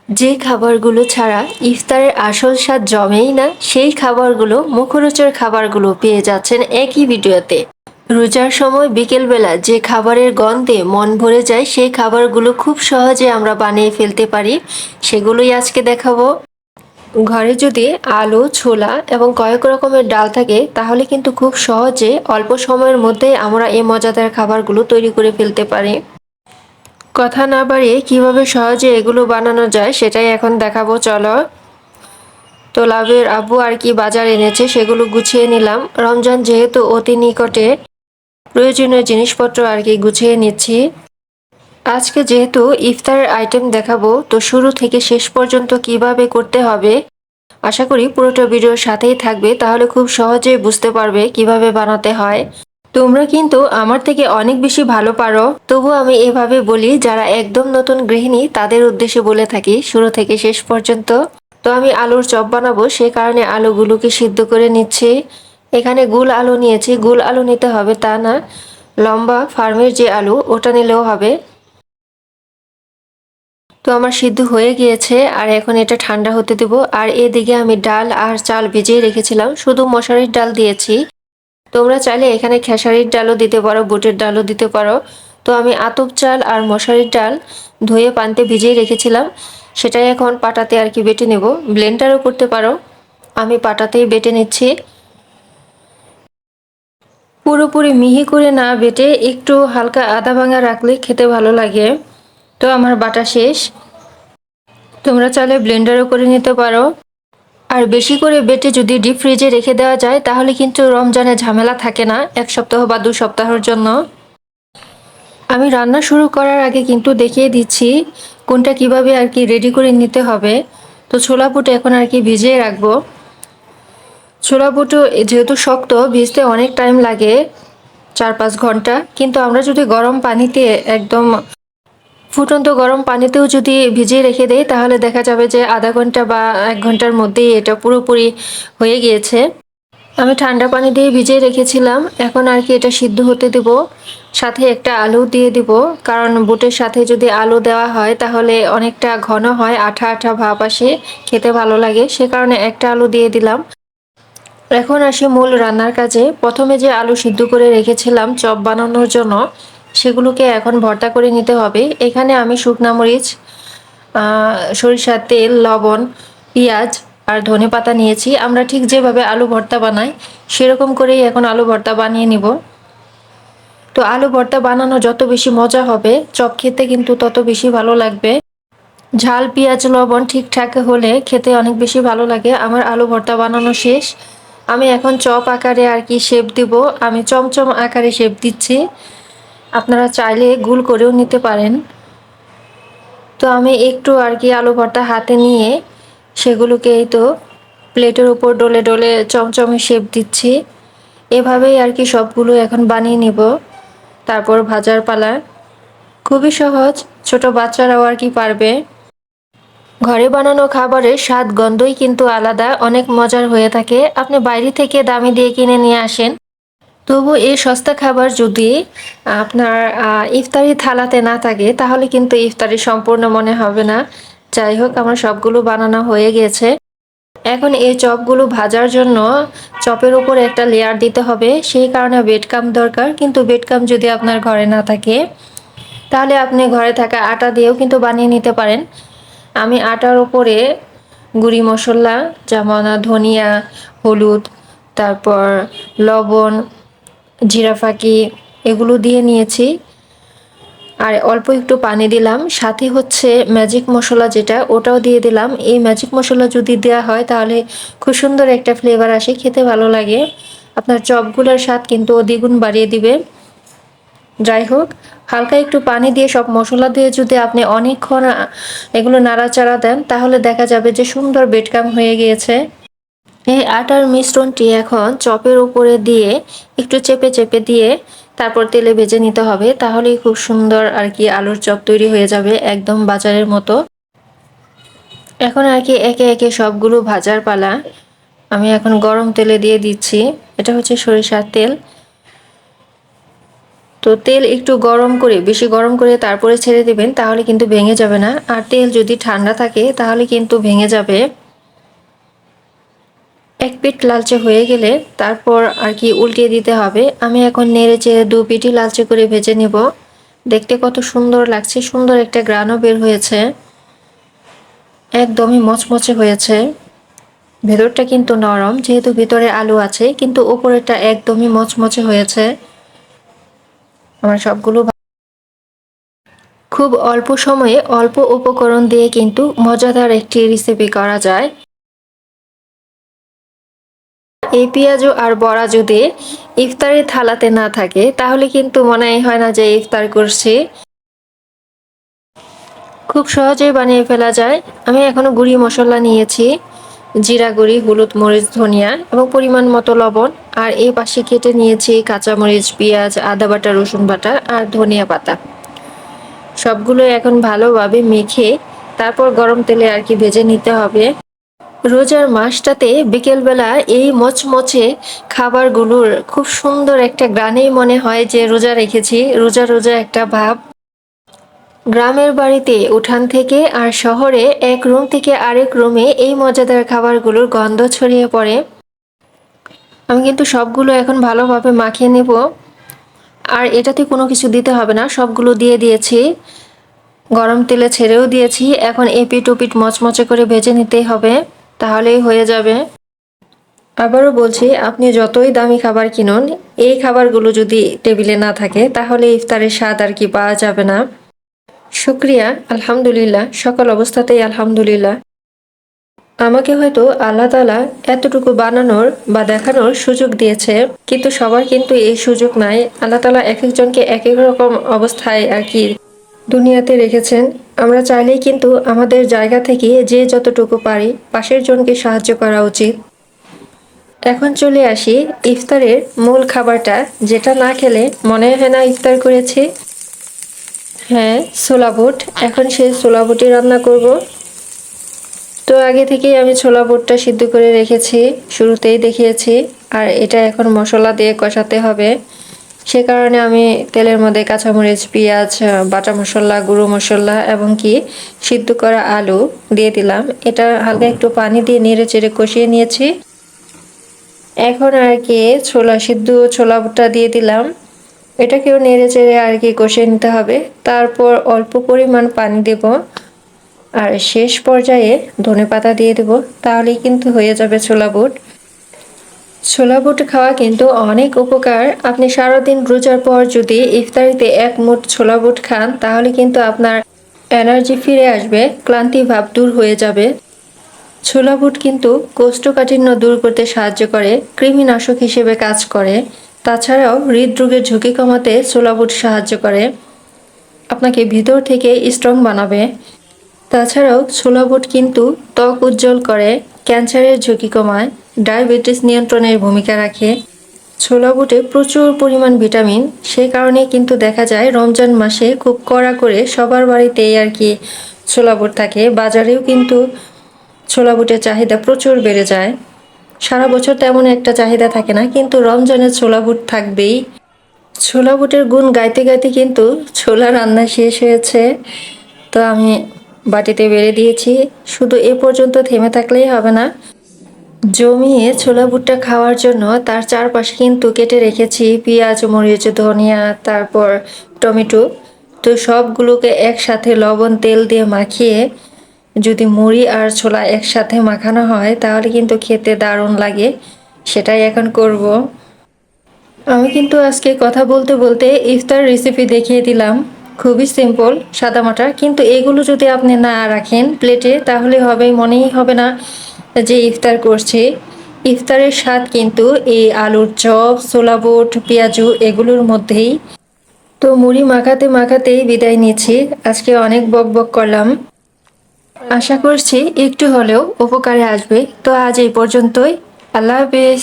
যে খাবারগুলো ছাড়া ইফতারের আসল স্বাদ জমেই না, সেই খাবারগুলো মুখরোচক খাবারগুলো পেয়ে যাচ্ছেন একই ভিডিওতে। রোজার সময় বিকেলবেলা যে খাবারের গন্ধে মন ভরে যায়, সেই খাবারগুলো খুব সহজে আমরা বানিয়ে ফেলতে পারি, সেগুলোই আজকে দেখাবো। ঘরে যদি আলু, ছোলা এবং কয়েক রকমের ডাল থাকে, তাহলে কিন্তু খুব সহজে অল্প সময়ের মধ্যে আমরা এই মজাদার খাবারগুলো তৈরি করে ফেলতে পারি। কথা না বাড়িয়ে কিভাবে সহজে এগুলো বানানো যায় সেটাই এখন দেখাবো, চলো। তো লাভের আব্বু আর কি বাজার এনেছে সেগুলো গুছিয়ে নিলাম। রমজান যেহেতু অতি নিকটে, প্রয়োজনীয় জিনিসপত্র আর কি গুছিয়ে নিচ্ছি। আজকে যেহেতু ইফতারের আইটেম দেখাবো, তো শুরু থেকে শেষ পর্যন্ত কিভাবে করতে হবে আশা করি পুরোটা ভিডিওর সাথেই থাকবে, তাহলে খুব সহজেই বুঝতে পারবে কিভাবে বানাতে হয়। তোমরা কিন্তু আমার থেকে অনেক বেশি ভালো পারো, তবু আমি এভাবে বলি, যারা একদম নতুন গৃহিণী তাদের উদ্দেশ্যে বলে থাকি শুরু থেকে শেষ পর্যন্ত। তো আমি আলুর চপ বানাবো, সে কারণে আলুগুলোকে সিদ্ধ করে নিচ্ছি। এখানে গুল আলু নিয়েছি, গুল আলু নিতে হবে তা না, লম্বা ফার্মের যে আলু ওটা নিলেও হবে। তো আমার সিদ্ধ হয়ে গিয়েছে, আর এখন এটা ঠান্ডা হতে দেব। আর এদিকে আমি ডাল আর চাল ভিজিয়ে রেখেছিলাম, শুধু মশারির ডাল দিয়েছি। তোমরা চাইলে এখানে খেসারির ডালও দিতে পারো, বুটের ডালও দিতে পারো। তো আমি আতপ চাল আর মশারির ডাল ধুয়ে পানিতে ভিজিয়ে রেখেছিলাম, সেটাই এখন পাটাতে আর কি বেটে নেব। ব্লেন্ডারও করতে পারো, আমি পাটাতেই বেটে নিচ্ছি। পুরোপুরি মিহি করে না বেটে একটু হালকা আদা ভাঙা রাখলে খেতে ভালো লাগে। তো আমার বাটা শেষ, তোমরা চাইলে ব্লেন্ডারও করে নিতে পারো। আর বেশি করে বেটে যদি ডিপ ফ্রিজে রেখে দেওয়া যায়, তাহলে কিন্তু রমজানে ঝামেলা থাকে না 1 সপ্তাহ বা 2 সপ্তাহের জন্য। আমি রান্না শুরু করার আগে কিন্তু দেখিয়ে দিচ্ছি কোনটা কিভাবে আর কি রেডি করে নিতে হবে। তো ছোলা বুট এখন আর কি ভিজিয়ে রাখবো। ছোলা বুটো যেহেতু শক্ত, ভিজতে অনেক টাইম লাগে, 4-5 ঘন্টা। কিন্তু আমরা যদি গরম পানিতে, একদম ফুটন্ত গরম পানিতেও যদি ভিজিয়ে রেখে দেই, তাহলে দেখা যাবে যে আধা ঘন্টা বা 1 ঘন্টার মধ্যেই এটা পুরোপুরি হয়ে গিয়েছে। আমি ঠান্ডা পানি দিয়ে ভিজিয়ে রেখেছিলাম, এখন আর কি এটা সিদ্ধ হতে দেব। সাথে একটা আলু দিয়ে দিব, কারণ বুটের সাথে যদি আলু দেওয়া হয় তাহলে অনেকটা ঘন হয়, আঠা আঠা ভাব আসে, খেতে ভালো লাগে, সে কারণে একটা আলু দিয়ে দিলাম। এখন আসি মূল রান্নার কাজে। প্রথমে যে আলু সিদ্ধ করে রেখেছিলাম চপ বানানোর জন্য, সেগুলোকে এখন ভর্তা করে নিতে হবে। এখানে আমি শুকনা মরিচ, সরিষার তেল, লবণ, পেঁয়াজ আর ধনেপাতা নিয়েছি। আমরা ঠিক যেভাবে আলু ভর্তা বানাই সেরকম করেই এখন আলু ভর্তা বানিয়ে নিব। তো আলু ভর্তা বানানো যত বেশি মজা হবে, চপ খেতে কিন্তু তত বেশি ভালো লাগবে। ঝাল, পেঁয়াজ, লবণ ঠিকঠাক হলে খেতে অনেক বেশি ভালো লাগে। আমার আলু ভর্তা বানানো শেষ, আমি এখন চপ আকারে আর কি শেপ দিব। আমি চমচম আকারে শেপ দিচ্ছি, আপনারা চাইলে গোল করেও নিতে পারেন। তো আমি একটু আর কি আলু ভর্তা হাতে নিয়ে সেগুলোকে এই তো প্লেটের উপর ডলে ডলে চমচমে শেপ দিচ্ছি। এভাবেই আর কি সবগুলো এখন বানিয়ে নিব, তারপর ভাজার পালা। খুবই সহজ, ছোট বাচ্চারাও আর কি পারবে। ঘরে বানানো খাবারের স্বাদ গন্ধই কিন্তু আলাদা, অনেক মজার হয়ে থাকে। আপনি বাইরে থেকে দামি দিয়ে কিনে নিয়ে আসেন, তবু এই সস্তা খাবার যদি আপনার ইফতারি থালাতে না থাকে, তাহলে কিন্তু ইফতারি সম্পূর্ণ মনে হবে না। যাই হোক, আমার সবগুলো বানানো হয়ে গেছে। এখন এই চপগুলো ভাজার জন্য চপের উপর একটা লেয়ার দিতে হবে, সেই কারণে বেডকাম দরকার। কিন্তু বেডকাম যদি আপনার ঘরে না থাকে, তাহলে আপনি ঘরে থাকা আটা দিয়েও কিন্তু বানিয়ে নিতে পারেন। আমি আটার উপরে গুঁড়ি মশলা যেমন ধনিয়া, হলুদ, তারপর লবণ, জিরা ফাঁকি, এগুলো দিয়ে নিয়েছি। আর অল্প একটু পানি দিলাম, সাথে হচ্ছে ম্যাজিক মশলা যেটা, ওটাও দিয়ে দিলাম। এই ম্যাজিক মশলা যদি দেওয়া হয় তাহলে খুব সুন্দর একটা ফ্লেভার আসে, খেতে ভালো লাগে। আপনার চপগুলোর স্বাদ কিন্তু দ্বিগুণ বাড়িয়ে দিবে। যাই হোক, হালকা একটু পানি দিয়ে সব মশলা দিয়ে যদি আপনি অনেকক্ষণ এগুলো নাড়াচাড়া দেন, তাহলে দেখা যাবে যে সুন্দর বেডকাম হয়ে গিয়েছে। এই আটার মিশ্রণটি এখন চপের উপরে দিয়ে একটু চেপে চেপে দিয়ে তারপর তেলে ভেজে নিতে হবে, তাহলেই খুব সুন্দর আর কি আলুর চপ তৈরি হয়ে যাবে, একদম বাজারের মতো। এখন আর কি একে একে সবগুলো ভাজার পালা। আমি এখন গরম তেলে দিয়ে দিচ্ছি, এটা হচ্ছে সরিষার তেল। তো তেল একটু গরম করে, বেশি গরম করে তারপরে ছেড়ে দিবেন, তাহলে কিন্তু ভেঙে যাবে না। আর তেল যদি ঠান্ডা থাকে তাহলে কিন্তু ভেঙে যাবে। এক পিঠ লালচে হয়ে গেলে তারপর আর কি উল্টিয়ে দিতে হবে। আমি এখন নেড়ে চেড়ে দু পিঠই লালচে করে ভেজে নিব। দেখতে কত সুন্দর লাগছে, সুন্দর একটা গ্রানও বের হয়েছে, একদমই মচমচে হয়েছে। ভেতরটা কিন্তু নরম, যেহেতু ভিতরে আলু আছে, কিন্তু উপরেরটা একদমই মচমচে হয়েছে। আমার সবগুলো খুব অল্প সময়ে অল্প উপকরণ দিয়ে কিন্তু মজাদার একটি রেসিপি করা যায়। এই পেঁয়াজু আর বড়া যদি ইফতারের থালাতে না থাকে তাহলে কিন্তু মনে হয় না যে ইফতার করছি। খুব সহজেই বানিয়ে ফেলা যায়। আমি এখনো গুঁড়ি মশলা নিয়েছি, জিরা গুঁড়ি, হলুদ, মরিচ, ধনিয়া এবং পরিমাণ মতো লবণ। আর এই পাশে কেটে নিয়েছি কাঁচামরিচ, পেঁয়াজ, আদা বাটা, রসুন বাটা আর ধনিয়া পাতা। সবগুলো এখন ভালোভাবে মেখে তারপর গরম তেলে আর কি ভেজে নিতে হবে। রোজার মাসটাতে বিকেলবেলা এই মচমচে খাবারগুলোর খুব সুন্দর একটা গ্রানেই মনে হয় যে রোজা রেখেছি, রোজা রোজা একটা ভাব। গ্রামের বাড়িতে উঠান থেকে আর শহরে এক রুম থেকে আরেক রুমে এই মজাদার খাবারগুলোর গন্ধ ছড়িয়ে পড়ে। আমি কিন্তু সবগুলো এখন ভালোভাবে মাখিয়ে নেব। আর এটাতে কোনো কিছু দিতে হবে না, সবগুলো দিয়ে দিয়েছি, গরম তেলে ছেড়েও দিয়েছি। এখন এপিট ওপিট মচমচে করে ভেজে নিতেই হবে, তাহলেই হয়ে যাবে। আবারও বলছি, আপনি যতই দামি খাবার কিনুন, এই খাবারগুলো যদি টেবিলে না থাকে তাহলে ইফতারের স্বাদ আর কি পাওয়া যাবে না। শুকরিয়া, আলহামদুলিল্লাহ, সকল অবস্থাতেই আলহামদুলিল্লাহ। আমাকে হয়তো আল্লাহ তাআলা এতটুকু বানানোর বা দেখানোর সুযোগ দিয়েছে, কিন্তু সবার কিন্তু এই সুযোগ নাই। আল্লাহ তাআলা এক একজনকে এক এক রকম অবস্থায় আর কি দুনিয়াতে রেখেছেন। আমরা চাইলেই কিন্তু আমাদের জায়গা থেকে যে যতটুকু পারি পাশের জনকে সাহায্য করা উচিত। এখন চলে আসি ইফতারের মূল খাবারটা, যেটা না খেলে মনে হয় না ইফতার করেছি। হ্যাঁ, ছোলা বুট। এখন সেই ছোলা বুটই রান্না করব। তো আগে থেকেই আমি ছোলা বুটটা সিদ্ধ করে রেখেছি, শুরুতেই দেখিয়েছি। আর এটা এখন মশলা দিয়ে কষাতে হবে। সে কারণে আমি তেলের মধ্যে কাঁচামরিচ, পেঁয়াজ, বাটা মশলা, গুঁড়ো মশলা এবং কি সিদ্ধ করা আলু দিয়ে দিলাম। এটা হালকা একটু পানি দিয়ে নেড়ে চেড়ে কষিয়ে নিয়েছি। এখন আর কি সিদ্ধ ছোলা বুটটা দিয়ে দিলাম। এটাকেও নেড়ে চেড়ে আর কি কষিয়ে নিতে হবে। তারপর অল্প পরিমাণ পানি দেব, আর শেষ পর্যায়ে ধনেপাতা দিয়ে দেব, তাহলেই কিন্তু হয়ে যাবে ছোলা বুট। ছোলা বুট খাওয়া কিন্তু অনেক উপকার। আপনি সারাদিন রোজার পর যদি ইফতারিতে এক মুঠ ছোলা বুট খান তাহলে কিন্তু আপনার এনার্জি ফিরে আসবে, ক্লান্তি ভাব দূর হয়ে যাবে। ছোলা বুট কিন্তু কোষ্ঠকাঠিন্য দূর করতে সাহায্য করে, কৃমিনাশক হিসেবে কাজ করে। তাছাড়াও হৃদরোগের ঝুঁকি কমাতে ছোলা বুট সাহায্য করে, আপনাকে ভিতর থেকে স্ট্রং বানাবে। তাছাড়াও ছোলা বুট কিন্তু ত্বক উজ্জ্বল করে, ক্যান্সারের ঝুঁকি কমায়, ডায়াবেটিস নিয়ন্ত্রণের ভূমিকা রাখে। ছোলা বুটে প্রচুর পরিমাণ ভিটামিন, সে কারণে কিন্তু দেখা যায় রমজান মাসে খুব কড়া করে সবার বাড়িতেই আর কি ছোলা বুট থাকে। বাজারেও কিন্তু ছোলা বুটের চাহিদা প্রচুর বেড়ে যায়। সারা বছর তেমন একটা চাহিদা থাকে না, কিন্তু রমজানে ছোলা বুট থাকবেই। ছোলা বুটের গুণ গাইতে গাইতে কিন্তু ছোলা রান্না শেষ হয়েছে। তো আমি বাটিতে বেড়ে দিয়েছি। শুধু এ পর্যন্ত থেমে থাকলেই হবে না, জমিয়ে ছোলা বুটটা খাওয়ার জন্য তার চারপাশে কিন্তু কেটে রেখেছি পেঁয়াজ, মরিচ, ধনিয়া, তারপর টমেটো। তো সবগুলোকে একসাথে লবণ তেল দিয়ে মাখিয়ে যদি মুড়ি আর ছোলা একসাথে মাখানো হয় তাহলে কিন্তু খেতে দারুণ লাগে। সেটাই এখন করব। আমি কিন্তু আজকে কথা বলতে বলতে ইফতার রেসিপি দেখিয়ে দিলাম। খুবই সিম্পল, সাদামাটা, কিন্তু এগুলো যদি আপনি না রাখেন প্লেটে তাহলে মনেই হবে না যে ইফতার করছি। ইফতারের স্বাদ কিন্তু এই আলুর চপ, ছোলা বুট, পেঁয়াজু এগুলোর মধ্যেই। তো মুড়ি মাখাতে মাখাতেই বিদায় নিচ্ছি। আজকে অনেক বক বক করলাম, আশা করছি একটু হলেও উপকারে আসবে। তো আজ এই পর্যন্তই। আল্লাহ হাফেজ।